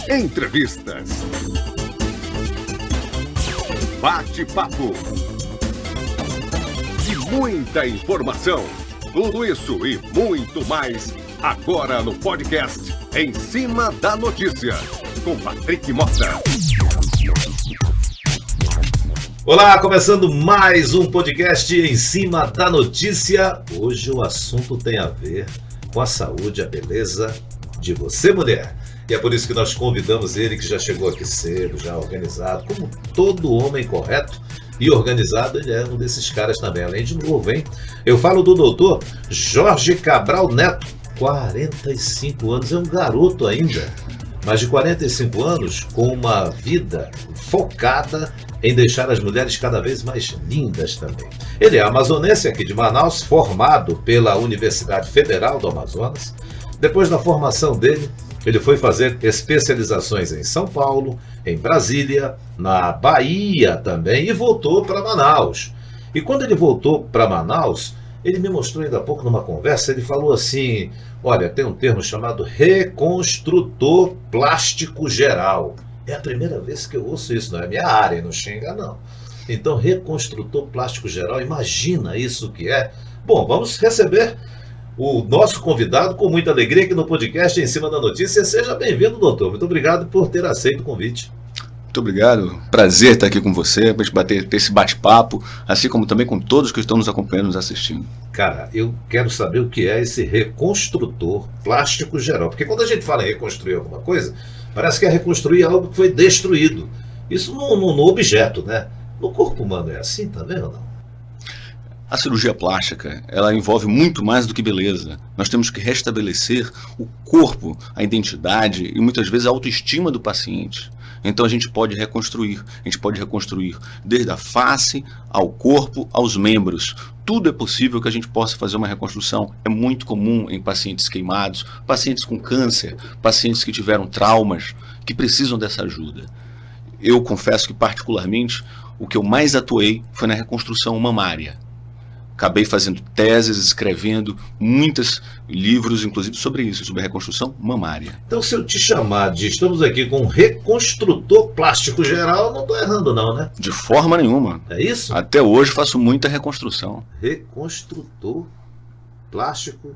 Entrevistas. Bate-papo. E muita informação. Tudo isso e muito mais agora no podcast Em Cima da Notícia, com Patrick Mota. Olá, começando mais um podcast Em Cima da Notícia. Hoje o assunto tem a ver com a saúde e a beleza de você, mulher. E é por isso que nós convidamos ele, que já chegou aqui cedo, já organizado, como todo homem correto e organizado, ele é um desses caras também, além de novo, hein? Eu falo do doutor Jorge Cabral Neto, 45 anos, é um garoto ainda, mas de 45 anos, com uma vida focada em deixar as mulheres cada vez mais lindas também. Ele é amazonense aqui de Manaus, formado pela Universidade Federal do Amazonas. Depois da formação dele, ele foi fazer especializações em São Paulo, em Brasília, na Bahia também, e voltou para Manaus. E quando ele voltou para Manaus, ele me mostrou ainda há pouco numa conversa, ele falou assim, olha, tem um termo chamado reconstrutor plástico geral. É a primeira vez que eu ouço isso, não é minha área, não xinga não. Então, reconstrutor plástico geral, imagina isso que é. Bom, vamos receber o nosso convidado com muita alegria aqui no podcast Em Cima da Notícia. Seja bem-vindo, doutor. Muito obrigado por ter aceito o convite. Muito obrigado. Prazer estar aqui com você, para ter esse bate-papo, assim como também com todos que estão nos acompanhando, nos assistindo. Cara, eu quero saber o que é esse reconstrutor plástico geral. Porque quando a gente fala em reconstruir alguma coisa, parece que é reconstruir algo que foi destruído. Isso no objeto, né? No corpo humano é assim também ou não? A cirurgia plástica, ela envolve muito mais do que beleza. Nós temos que restabelecer o corpo, a identidade e muitas vezes a autoestima do paciente. Então a gente pode reconstruir desde a face ao corpo, aos membros. Tudo é possível que a gente possa fazer uma reconstrução. É muito comum em pacientes queimados, pacientes com câncer, pacientes que tiveram traumas, que precisam dessa ajuda. Eu confesso que particularmente o que eu mais atuei foi na reconstrução mamária. Acabei fazendo teses, escrevendo muitos livros, inclusive sobre isso, sobre a reconstrução mamária. Então, se eu te chamar de estamos aqui com um reconstrutor plástico geral, não estou errando não, né? De forma nenhuma. É isso? Até hoje faço muita reconstrução. Reconstrutor plástico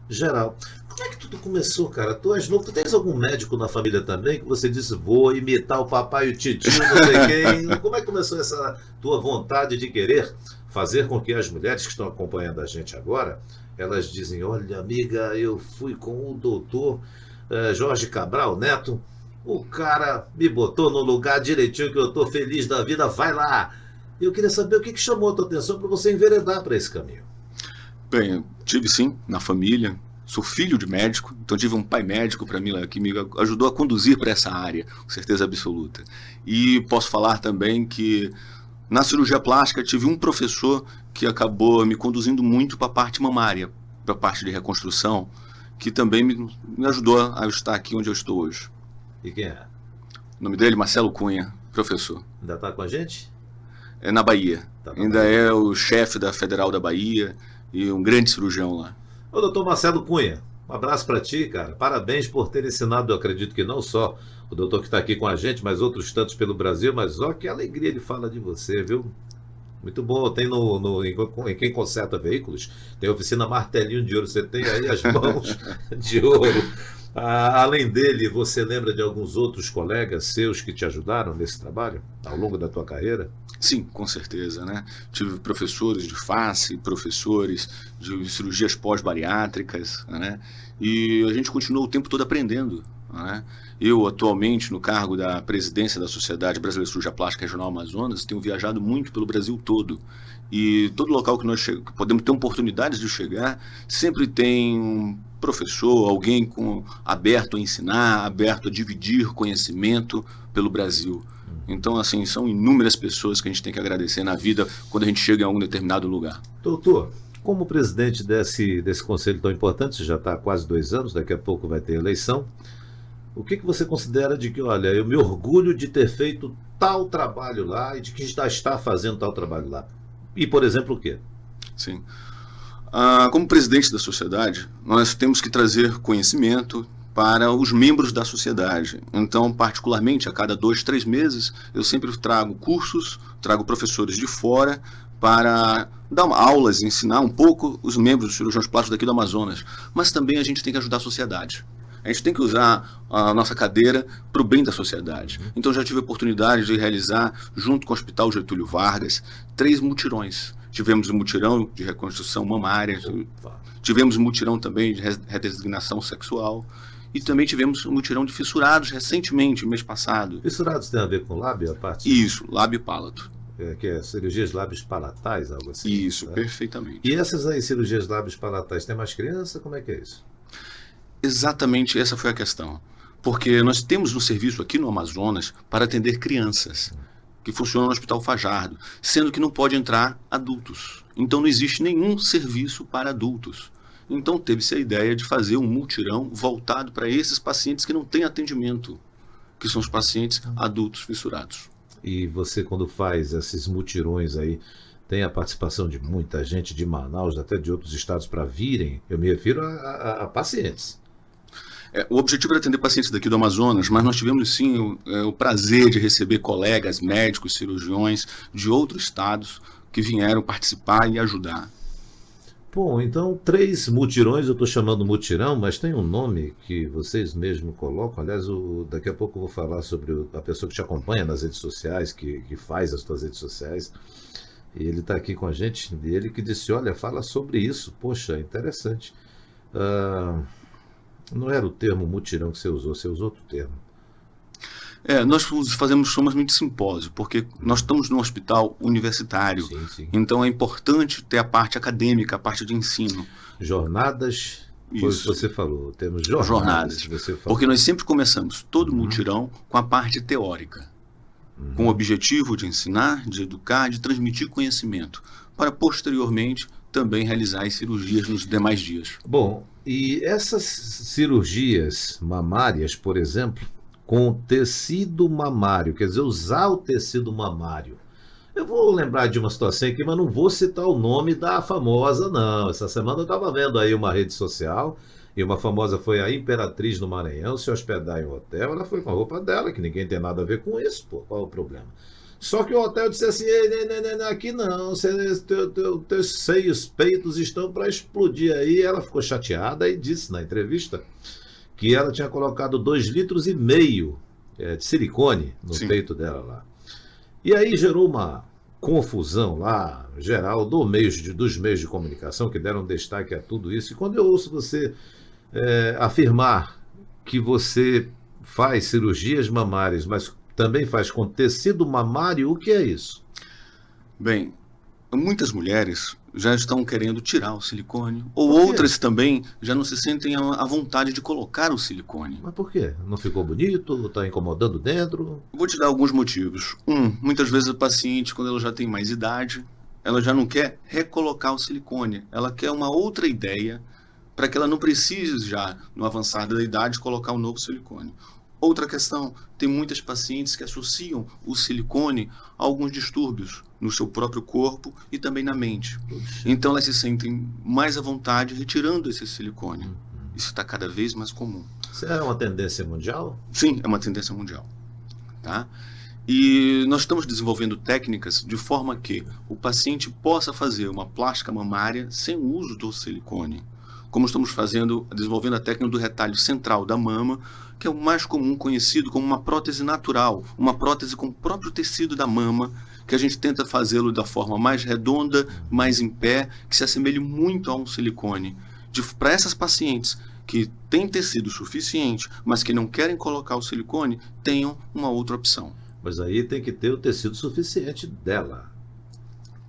geral. Como é que tudo começou, cara? Tu és novo, tu tens algum médico na família também que você disse, vou imitar o papai e o titio, não sei quem. Como é que começou essa tua vontade de querer fazer com que as mulheres que estão acompanhando a gente agora, elas dizem, olha amiga, eu fui com o doutor Jorge Cabral Neto, o cara me botou no lugar direitinho que eu estou feliz da vida, vai lá. Eu queria saber o que chamou a tua atenção para você enveredar para esse caminho. Bem, tive sim, na família, sou filho de médico, então tive um pai médico para mim que me ajudou a conduzir para essa área, com certeza absoluta. E posso falar também que na cirurgia plástica tive um professor que acabou me conduzindo muito para a parte mamária, para a parte de reconstrução, que também me ajudou a estar aqui onde eu estou hoje. E quem é? O nome dele, Marcelo Cunha, professor. Ainda está com a gente? É na Bahia. Ainda Bahia. É o chefe da Federal da Bahia e um grande cirurgião lá. Ô, doutor Marcelo Cunha, um abraço para ti, cara. Parabéns por ter ensinado, eu acredito que não só o doutor que está aqui com a gente, mas outros tantos pelo Brasil, mas ó, que alegria ele fala de você, viu? Muito bom, tem em quem conserta veículos, tem a oficina Martelinho de Ouro, você tem aí as mãos de ouro. Além dele, você lembra de alguns outros colegas seus que te ajudaram nesse trabalho, ao longo da tua carreira? Sim, com certeza, né? Tive professores de face, professores de cirurgias pós-bariátricas, né? E a gente continua o tempo todo aprendendo, né? Eu, atualmente, no cargo da presidência da Sociedade Brasileira de Cirurgia Plástica Regional Amazonas, tenho viajado muito pelo Brasil todo. E todo local que nós podemos ter oportunidades de chegar, sempre tem um professor, alguém aberto a ensinar, aberto a dividir conhecimento pelo Brasil. Então, assim, são inúmeras pessoas que a gente tem que agradecer na vida quando a gente chega em algum determinado lugar. Doutor, como presidente desse conselho tão importante, você já está há quase 2 anos, daqui a pouco vai ter eleição, o que você considera de que, olha, eu me orgulho de ter feito tal trabalho lá e de que já está fazendo tal trabalho lá? E, por exemplo, o quê? Sim. Como presidente da sociedade, nós temos que trazer conhecimento, para os membros da sociedade. Então, particularmente, a cada 2, 3 meses, eu sempre trago cursos, trago professores de fora para dar aulas, ensinar um pouco os membros dos cirurgiões plásticos daqui do Amazonas. Mas também a gente tem que ajudar a sociedade. A gente tem que usar a nossa cadeira para o bem da sociedade. Então, já tive a oportunidade de realizar, junto com o Hospital Getúlio Vargas, 3 mutirões. Tivemos um mutirão de reconstrução mamária, tivemos um mutirão também de redesignação sexual, e também tivemos um mutirão de fissurados recentemente, mês passado. Fissurados tem a ver com lábio, a parte? Isso, lábio e palato. Que é cirurgias lábios palatais, algo assim? Isso, né? Perfeitamente. E essas aí, cirurgias lábios palatais, tem mais criança? Como é que é isso? Exatamente essa foi a questão. Porque nós temos um serviço aqui no Amazonas para atender crianças, que funciona no Hospital Fajardo, sendo que não pode entrar adultos. Então não existe nenhum serviço para adultos. Então teve-se a ideia de fazer um mutirão voltado para esses pacientes que não têm atendimento, que são os pacientes adultos fissurados. E você, quando faz esses mutirões aí, tem a participação de muita gente de Manaus, até de outros estados, para virem? Eu me refiro a pacientes. O objetivo era atender pacientes daqui do Amazonas, mas nós tivemos sim o prazer de receber colegas, médicos, cirurgiões de outros estados que vieram participar e ajudar. Bom, então 3 mutirões, eu estou chamando mutirão, mas tem um nome que vocês mesmos colocam. Aliás, daqui a pouco eu vou falar sobre a pessoa que te acompanha nas redes sociais, que faz as tuas redes sociais. E ele está aqui com a gente, e ele que disse, olha, fala sobre isso. Poxa, interessante. Não era o termo mutirão que você usou outro termo. Nós fazemos somente simpósio, porque nós estamos num hospital universitário, Sim. Então é importante ter a parte acadêmica, a parte de ensino. Jornadas, foi o que você falou, temos jornadas, você falou. Porque nós sempre começamos todo mutirão com a parte teórica, com o objetivo de ensinar, de educar, de transmitir conhecimento, para posteriormente também realizar as cirurgias nos demais dias. Bom, e essas cirurgias mamárias, por exemplo, com tecido mamário, quer dizer, usar o tecido mamário. Eu vou lembrar de uma situação aqui, mas não vou citar o nome da famosa, não. Essa semana eu estava vendo aí uma rede social, e uma famosa foi a Imperatriz no Maranhão, se hospedar em um hotel, ela foi com a roupa dela, que ninguém tem nada a ver com isso, pô, qual é o problema? Só que o hotel disse assim, aqui não, teus seios, peitos estão para explodir aí. Ela ficou chateada e disse na entrevista que ela tinha colocado 2,5 litros de silicone no peito dela lá. E aí gerou uma confusão lá, geral, dos meios de comunicação, que deram destaque a tudo isso. E quando eu ouço você afirmar que você faz cirurgias mamárias, mas também faz com tecido mamário, o que é isso? Bem, muitas mulheres já estão querendo tirar o silicone, ou outras também já não se sentem à vontade de colocar o silicone. Mas por quê? Não ficou bonito? Está incomodando dentro? Vou te dar alguns motivos. Muitas vezes a paciente, quando ela já tem mais idade, ela já não quer recolocar o silicone. Ela quer uma outra ideia para que ela não precise já, no avançar da idade, colocar um novo silicone. Outra questão, tem muitas pacientes que associam o silicone a alguns distúrbios no seu próprio corpo e também na mente. Então elas se sentem mais à vontade retirando esse silicone. Isso está cada vez mais comum. Isso é uma tendência mundial? Sim, é uma tendência mundial. Tá? E nós estamos desenvolvendo técnicas de forma que o paciente possa fazer uma plástica mamária sem o uso do silicone. Como estamos desenvolvendo a técnica do retalho central da mama, que é o mais comum, conhecido como uma prótese natural, uma prótese com o próprio tecido da mama, que a gente tenta fazê-lo da forma mais redonda, mais em pé, que se assemelhe muito a um silicone. Para essas pacientes que têm tecido suficiente, mas que não querem colocar o silicone, tenham uma outra opção. Mas aí tem que ter o tecido suficiente dela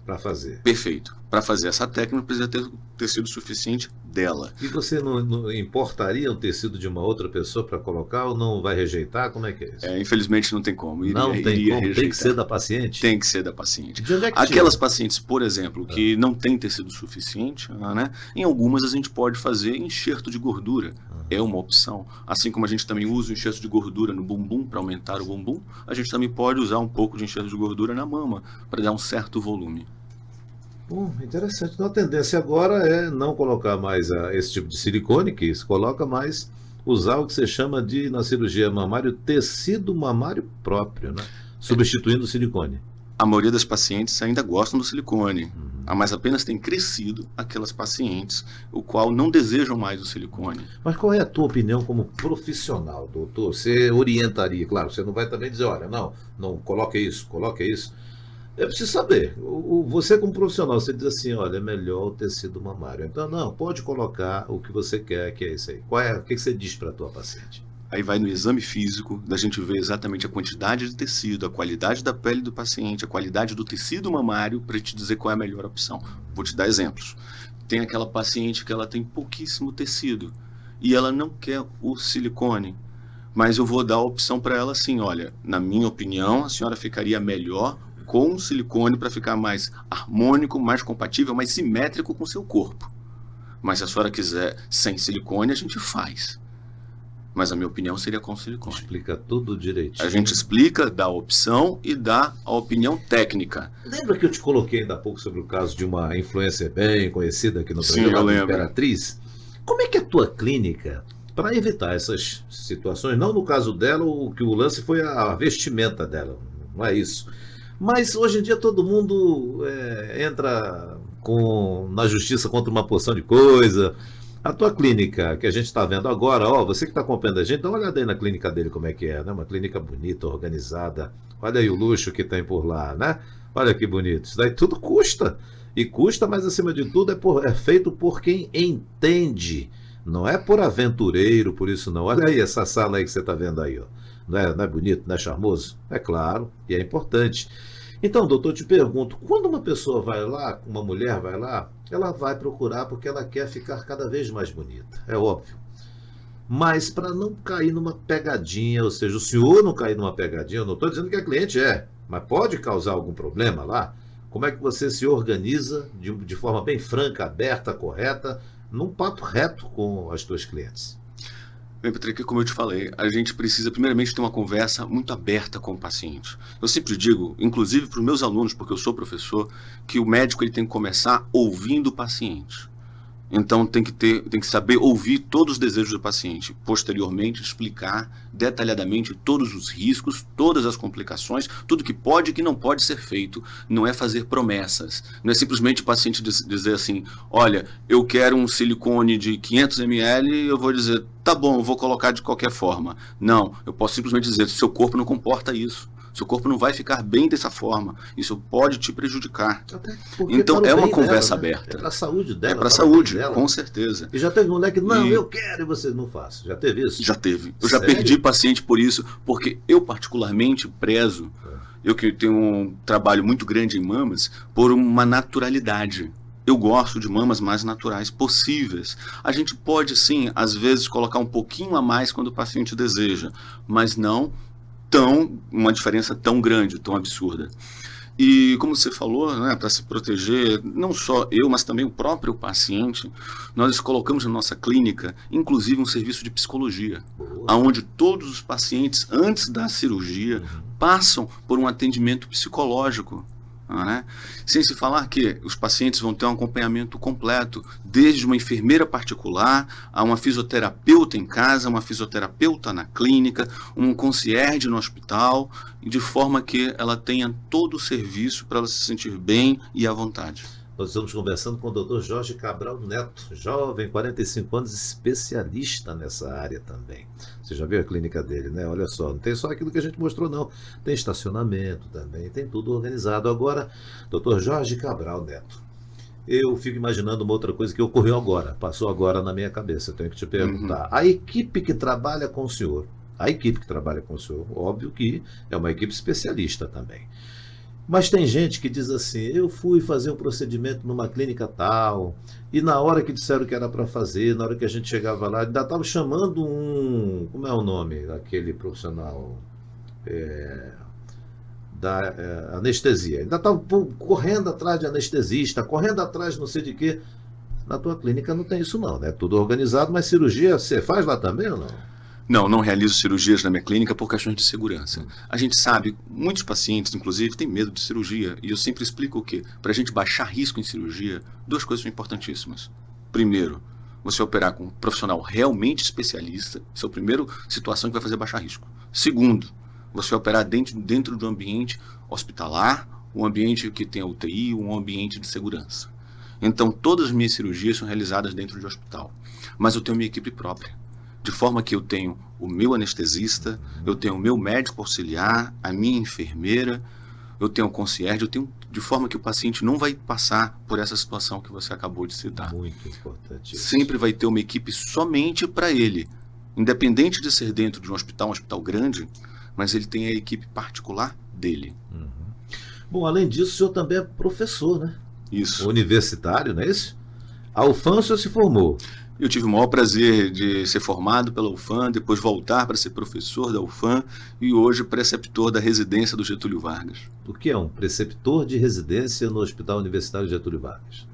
para fazer. Perfeito. Para fazer essa técnica, precisa ter o tecido suficiente dela. E você não importaria o tecido de uma outra pessoa para colocar ou não vai rejeitar? Como é que é isso? Infelizmente não tem como. Não tem como? Tem que ser da paciente? Tem que ser da paciente. De onde é que Aquelas pacientes, por exemplo, que não têm tecido suficiente, né? Em algumas a gente pode fazer enxerto de gordura. É uma opção. Assim como a gente também usa o enxerto de gordura no bumbum para aumentar o bumbum, a gente também pode usar um pouco de enxerto de gordura na mama para dar um certo volume. Bom, interessante. Então a tendência agora é não colocar mais esse tipo de silicone, que se coloca mais usar o que você chama de, na cirurgia mamária, tecido mamário próprio, né? Substituindo o silicone. A maioria das pacientes ainda gostam do silicone, mas apenas tem crescido aquelas pacientes o qual não desejam mais o silicone. Mas qual é a tua opinião como profissional, doutor? Você orientaria, claro, você não vai também dizer, olha, não coloque isso, coloque isso. Eu preciso saber, você como profissional, você diz assim, olha, é melhor o tecido mamário. Então, não, pode colocar o que você quer, que é isso aí. O que você diz para a tua paciente? Aí vai no exame físico, da gente ver exatamente a quantidade de tecido, a qualidade da pele do paciente, a qualidade do tecido mamário, para te dizer qual é a melhor opção. Vou te dar exemplos. Tem aquela paciente que ela tem pouquíssimo tecido e ela não quer o silicone, mas eu vou dar a opção para ela assim, olha, na minha opinião, a senhora ficaria melhor com o silicone para ficar mais harmônico, mais compatível, mais simétrico com o seu corpo. Mas se a senhora quiser sem silicone, a gente faz. Mas a minha opinião seria com silicone. Explica tudo direitinho. A gente explica, dá a opção e dá a opinião técnica. Lembra que eu te coloquei ainda há pouco sobre o caso de uma influencer bem conhecida aqui no Sim, programa, eu da lembro. Imperatriz? Como é que é a tua clínica, para evitar essas situações, não no caso dela, que o lance foi a vestimenta dela, não é isso. Mas hoje em dia todo mundo entra na justiça contra uma porção de coisa. A tua clínica, que a gente está vendo agora, você que está acompanhando a gente, dá uma olhada aí na clínica dele como é que é, né? Uma clínica bonita, organizada. Olha aí o luxo que tem por lá, né? Olha que bonito. Isso daí tudo custa. E custa, mas acima de tudo é feito por quem entende. Não é por aventureiro, por isso não. Olha aí essa sala aí que você está vendo aí, ó. Não é bonito, não é charmoso? É claro, e é importante. Então, doutor, eu te pergunto, quando uma pessoa vai lá, uma mulher vai lá, ela vai procurar porque ela quer ficar cada vez mais bonita, é óbvio. Mas para não cair numa pegadinha, ou seja, o senhor não cair numa pegadinha, eu não estou dizendo que a cliente mas pode causar algum problema lá? Como é que você se organiza de forma bem franca, aberta, correta, num papo reto com as tuas clientes? Bem, Patrick, como eu te falei, a gente precisa primeiramente ter uma conversa muito aberta com o paciente. Eu sempre digo, inclusive para os meus alunos, porque eu sou professor, que o médico ele tem que começar ouvindo o paciente. Então tem que saber ouvir todos os desejos do paciente, posteriormente explicar detalhadamente todos os riscos, todas as complicações, tudo que pode e que não pode ser feito. Não é fazer promessas, não é simplesmente o paciente dizer assim, olha, eu quero um silicone de 500 ml e eu vou dizer, tá bom, eu vou colocar de qualquer forma. Não, eu posso simplesmente dizer, seu corpo não comporta isso. Seu corpo não vai ficar bem dessa forma. Isso pode te prejudicar. Então é uma conversa aberta. É para a saúde dela. É para a saúde, com certeza. E já teve um moleque, eu quero e você não faz. Já teve isso? Já teve. Eu já perdi paciente por isso, porque eu particularmente prezo, eu que tenho um trabalho muito grande em mamas, por uma naturalidade. Eu gosto de mamas mais naturais possíveis. A gente pode sim, às vezes, colocar um pouquinho a mais quando o paciente deseja, mas não uma diferença tão grande, tão absurda. E como você falou, né, para se proteger, não só eu, mas também o próprio paciente, nós colocamos na nossa clínica, inclusive, um serviço de psicologia, onde todos os pacientes, antes da cirurgia, passam por um atendimento psicológico. Né? Sem se falar que os pacientes vão ter um acompanhamento completo, desde uma enfermeira particular, a uma fisioterapeuta em casa, uma fisioterapeuta na clínica, um concierge no hospital, de forma que ela tenha todo o serviço para ela se sentir bem e à vontade. Nós estamos conversando com o Dr. Jorge Cabral Neto, jovem, 45 anos, especialista nessa área também. Você já viu a clínica dele, né? Olha só, não tem só aquilo que a gente mostrou, não. Tem estacionamento também, tem tudo organizado. Agora, Dr. Jorge Cabral Neto, eu fico imaginando uma outra coisa que ocorreu agora, passou agora na minha cabeça, eu tenho que te perguntar. A equipe que trabalha com o senhor, óbvio que é uma equipe especialista também. Mas tem gente que diz assim, eu fui fazer um procedimento numa clínica tal, e na hora que disseram que era para fazer, na hora que a gente chegava lá, ainda estava chamando como é o nome daquele profissional da anestesia, ainda estava correndo atrás de anestesista, correndo atrás não sei de quê. Na tua clínica não tem isso não, né? Tudo organizado, mas cirurgia você faz lá também ou não? Não realizo cirurgias na minha clínica por questões de segurança. A gente sabe, muitos pacientes, inclusive, têm medo de cirurgia. E eu sempre explico o quê? Para a gente baixar risco em cirurgia, duas coisas são importantíssimas. Primeiro, você vai operar com um profissional realmente especialista. Essa é a primeira situação que vai fazer baixar risco. Segundo, você vai operar dentro de um ambiente hospitalar, um ambiente que tenha UTI, um ambiente de segurança. Então, todas as minhas cirurgias são realizadas dentro de hospital. Mas eu tenho minha equipe própria. De forma que eu tenho o meu anestesista, eu tenho o meu médico auxiliar, a minha enfermeira, eu tenho o concierge, de forma que o paciente não vai passar por essa situação que você acabou de citar. Muito importante isso. Sempre vai ter uma equipe somente para ele. Independente de ser dentro de um hospital grande, mas ele tem a equipe particular dele. Uhum. Bom, além disso, o senhor também é professor, né? Isso. Universitário, não é isso? A UFAM o senhor se formou. Eu tive o maior prazer de ser formado pela UFAM, depois voltar para ser professor da UFAM e hoje preceptor da residência do Getúlio Vargas. O que é um preceptor de residência no Hospital Universitário Getúlio Vargas?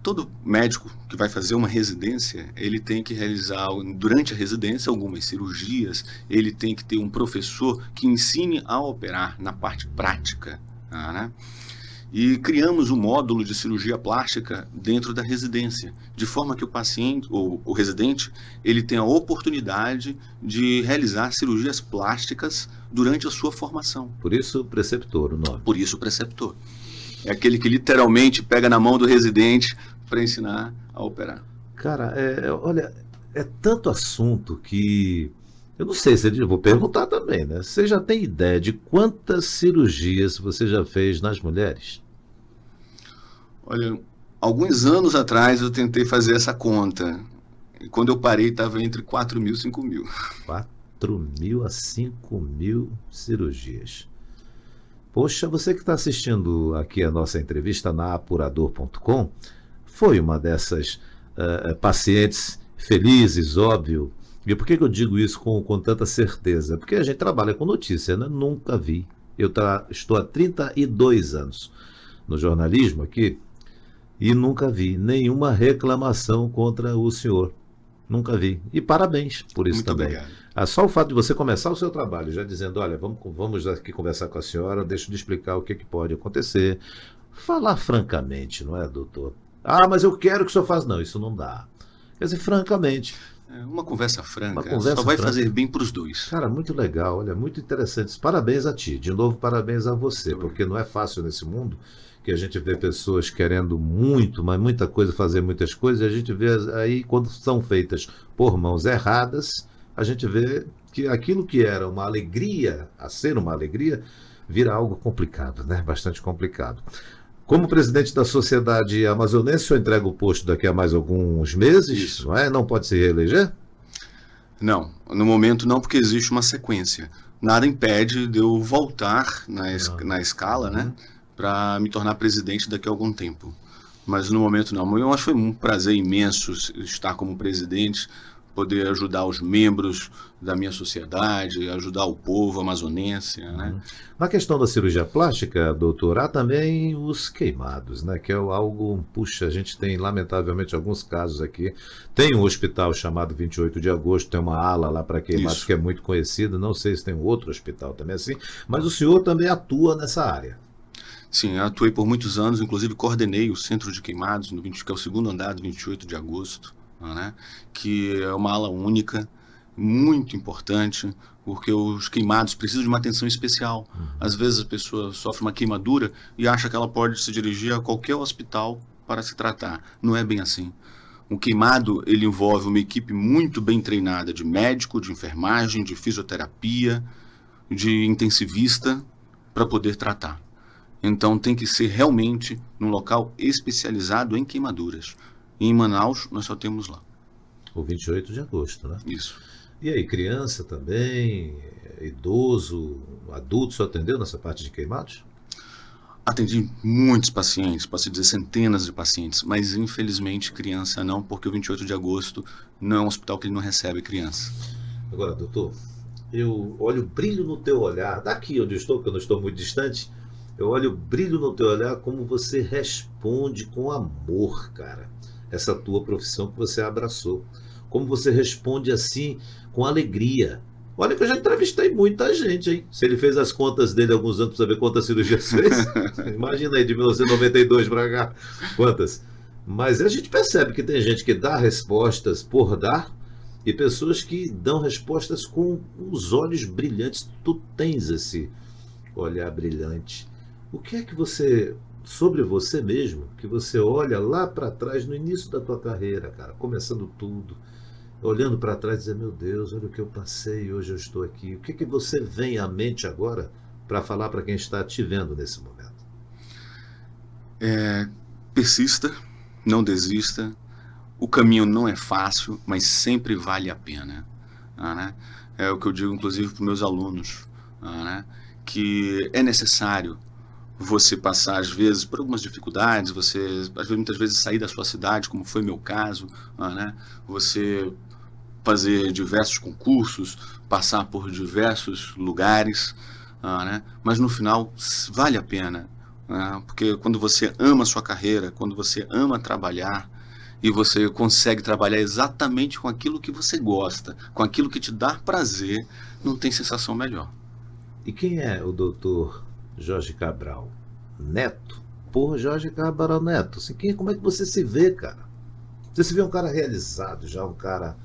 Todo médico que vai fazer uma residência, ele tem que realizar, durante a residência, algumas cirurgias, ele tem que ter um professor que ensine a operar na parte prática, né? E criamos um módulo de cirurgia plástica dentro da residência, de forma que o paciente, ou o residente, ele tem a oportunidade de realizar cirurgias plásticas durante a sua formação. Por isso, preceptor, o nome. Por isso, preceptor. É aquele que literalmente pega na mão do residente para ensinar a operar. Cara, olha, é tanto assunto que... Eu não sei se eu vou perguntar também, né? Você já tem ideia de quantas cirurgias você já fez nas mulheres? Olha, alguns anos atrás eu tentei fazer essa conta. E quando eu parei, estava entre 4 mil e 5 mil. 4.000 a 5.000 cirurgias. Poxa, você que está assistindo aqui a nossa entrevista na apurador.com, foi uma dessas pacientes felizes, óbvio. E por que eu digo isso com tanta certeza? Porque a gente trabalha com notícia, né? Nunca vi. Estou há 32 anos no jornalismo aqui e nunca vi nenhuma reclamação contra o senhor. Nunca vi. E parabéns por isso. Muito também. Obrigado. Só o fato de você começar o seu trabalho já dizendo, olha, vamos aqui conversar com a senhora, deixa eu lhe explicar o que pode acontecer. Falar francamente, não é, doutor? Ah, mas eu quero que o senhor faça. Não, isso não dá. Quer dizer, francamente... Uma conversa franca, só vai fazer bem para os dois. Cara, muito legal, olha, muito interessante. Parabéns a ti, de novo parabéns a você, porque não é fácil nesse mundo que a gente vê pessoas querendo muito, mas muita coisa, fazer muitas coisas, e a gente vê aí, quando são feitas por mãos erradas, a gente vê que aquilo que era uma alegria, a ser uma alegria, vira algo complicado, né? Bastante complicado. Como presidente da Sociedade Amazonense, o senhor entrega o posto daqui a mais alguns meses, isso. Não é? Não pode se reeleger? Não, no momento não, porque existe uma sequência. Nada impede de eu voltar na escala, né, para me tornar presidente daqui a algum tempo. Mas no momento não. Eu acho que foi um prazer imenso estar como presidente, poder ajudar os membros da minha sociedade, ajudar o povo amazonense, né? Na questão da cirurgia plástica, doutor, há também os queimados, né? Que é algo, puxa, a gente tem lamentavelmente alguns casos aqui. Tem um hospital chamado 28 de agosto, tem uma ala lá para queimados. Isso. Que é muito conhecida, não sei se tem outro hospital também assim, mas o senhor também atua nessa área. Sim, eu atuei por muitos anos, inclusive coordenei o centro de queimados, que é o segundo andar do 28 de agosto. Né? Que é uma ala única, muito importante, porque os queimados precisam de uma atenção especial. Às vezes a pessoa sofre uma queimadura e acha que ela pode se dirigir a qualquer hospital para se tratar. Não é bem assim. Um queimado, ele envolve uma equipe muito bem treinada de médico, de enfermagem, de fisioterapia, de intensivista, para poder tratar. Então tem que ser realmente num local especializado em queimaduras. E em Manaus, nós só temos lá. O 28 de agosto, né? Isso. E aí, criança também, idoso, adulto, só atendeu nessa parte de queimados? Atendi muitos pacientes, posso dizer centenas de pacientes, mas infelizmente criança não, porque o 28 de agosto não é um hospital que ele não recebe criança. Agora, doutor, eu olho o brilho no teu olhar, daqui onde eu estou, porque eu não estou muito distante, eu olho o brilho no teu olhar, como você responde com amor, cara. Essa tua profissão que você abraçou. Como você responde assim, com alegria. Olha que eu já entrevistei muita gente, hein? Se ele fez as contas dele há alguns anos para saber quantas cirurgias fez, imagina aí, de 1992 para cá, quantas? Mas a gente percebe que tem gente que dá respostas por dar e pessoas que dão respostas com os olhos brilhantes. Tu tens esse olhar brilhante. O que é que você, sobre você mesmo, que você olha lá para trás no início da tua carreira, cara, começando tudo, olhando para trás e dizer, meu Deus, olha o que eu passei e hoje eu estou aqui. O que é que você vem à mente agora para falar para quem está te vendo nesse momento? Persista, não desista. O caminho não é fácil, mas sempre vale a pena. Né? É o que eu digo, inclusive, para os meus alunos, né? Que é necessário você passar, às vezes, por algumas dificuldades, muitas vezes sair da sua cidade, como foi meu caso, né? Você fazer diversos concursos, passar por diversos lugares, né? Mas no final vale a pena. Porque quando você ama a sua carreira, quando você ama trabalhar e você consegue trabalhar exatamente com aquilo que você gosta, com aquilo que te dá prazer, não tem sensação melhor. E quem é o doutor Jorge Cabral Neto? Porra, Jorge Cabral Neto, assim, como é que você se vê, cara? Você se vê um cara realizado, já um cara,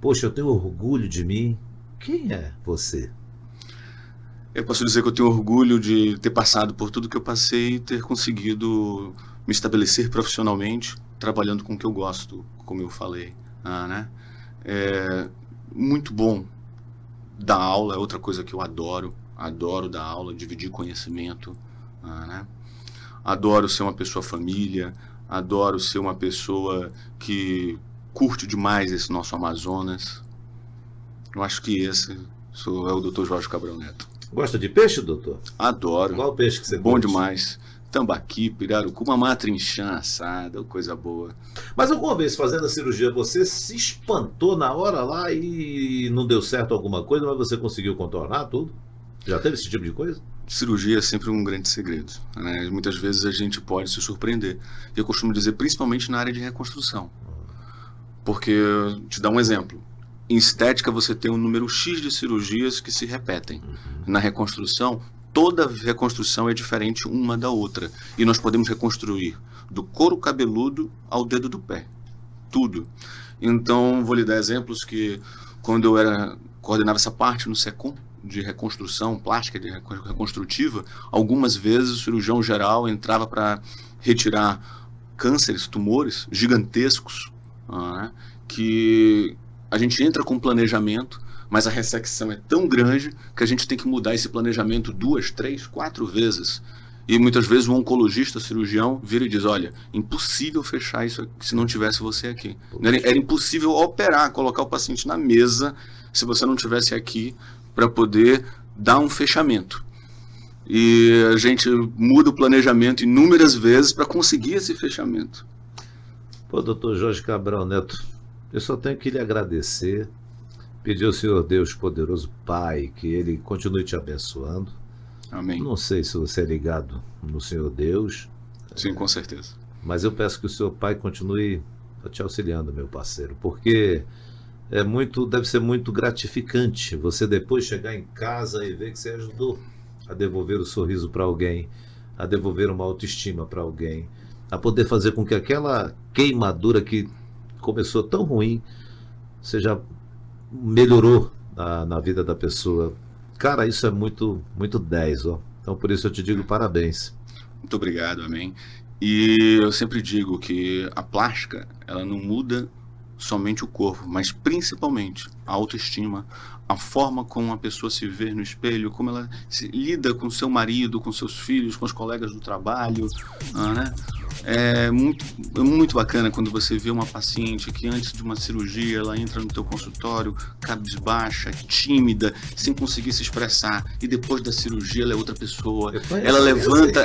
poxa, eu tenho orgulho de mim. Quem é você? Eu posso dizer que eu tenho orgulho de ter passado por tudo que eu passei e ter conseguido me estabelecer profissionalmente, trabalhando com o que eu gosto, como eu falei. Né? É muito bom dar aula, é outra coisa que eu adoro dar aula, dividir conhecimento. Né? Adoro ser uma pessoa família, adoro ser uma pessoa que curte demais esse nosso Amazonas. Eu acho que esse é o Dr. Jorge Cabral Neto. Gosta de peixe, doutor? Adoro. Qual peixe que você Bom curte? demais. Tambaqui, pirarucu, uma matrinchã assada, coisa boa. Mas alguma vez fazendo a cirurgia você se espantou na hora lá e não deu certo alguma coisa, mas você conseguiu contornar tudo? Já teve esse tipo de coisa? Cirurgia é sempre um grande segredo, né? Muitas vezes a gente pode se surpreender. Eu costumo dizer, principalmente na área de reconstrução. Porque, te dar um exemplo. Em estética você tem um número X de cirurgias que se repetem. Na reconstrução, toda reconstrução é diferente uma da outra. E nós podemos reconstruir do couro cabeludo ao dedo do pé. Tudo. Então, vou lhe dar exemplos que quando eu coordenava essa parte no SECOM, de reconstrução plástica, de reconstrutiva, algumas vezes o cirurgião geral entrava para retirar cânceres, tumores gigantescos, né, que a gente entra com planejamento, mas a ressecção é tão grande que a gente tem que mudar esse planejamento 2, 3, 4 vezes. E muitas vezes o oncologista, o cirurgião, vira e diz, olha, impossível fechar isso aqui se não tivesse você aqui. Era impossível operar, colocar o paciente na mesa se você não tivesse aqui para poder dar um fechamento. E a gente muda o planejamento inúmeras vezes para conseguir esse fechamento. Pô, doutor Jorge Cabral Neto, eu só tenho que lhe agradecer, pedir ao Senhor Deus poderoso Pai que Ele continue te abençoando. Amém. Não sei se você é ligado no Senhor Deus. Sim, com certeza. Mas eu peço que o seu Pai continue te auxiliando, meu parceiro, porque deve ser muito gratificante você depois chegar em casa e ver que você ajudou a devolver o sorriso para alguém, a devolver uma autoestima para alguém, a poder fazer com que aquela queimadura que começou tão ruim, você já melhorou na vida da pessoa. Cara, isso é muito, muito 10, ó. Então por isso eu te digo parabéns. Muito obrigado, amém. E eu sempre digo que a plástica, ela não muda somente o corpo, mas principalmente a autoestima, a forma como a pessoa se vê no espelho, como ela se lida com seu marido, com seus filhos, com os colegas do trabalho, né? É muito bacana quando você vê uma paciente que antes de uma cirurgia ela entra no teu consultório cabisbaixa, tímida, sem conseguir se expressar, e depois da cirurgia ela é outra pessoa. Ela levanta,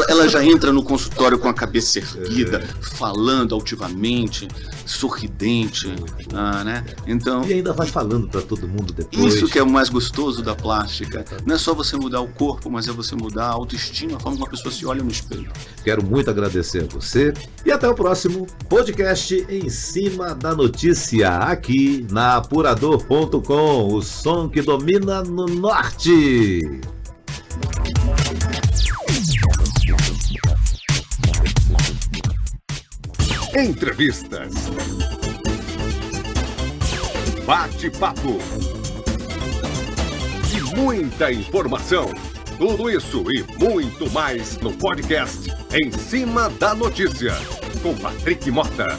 ela já entra no consultório com a cabeça erguida, falando altivamente, sorridente, né? Então, e ainda vai falando para todo mundo depois. Isso que é o mais gostoso da plástica. Não é só você mudar o corpo, mas é você mudar a autoestima, a forma como a pessoa se olha no espelho. Quero muito agradecer a você e até o próximo podcast Em Cima da Notícia, aqui na Apurador.com, o som que domina no norte. entrevistas, bate-papo e muita informação. Tudo isso e muito mais no podcast Em Cima da Notícia, com Patrick Mota.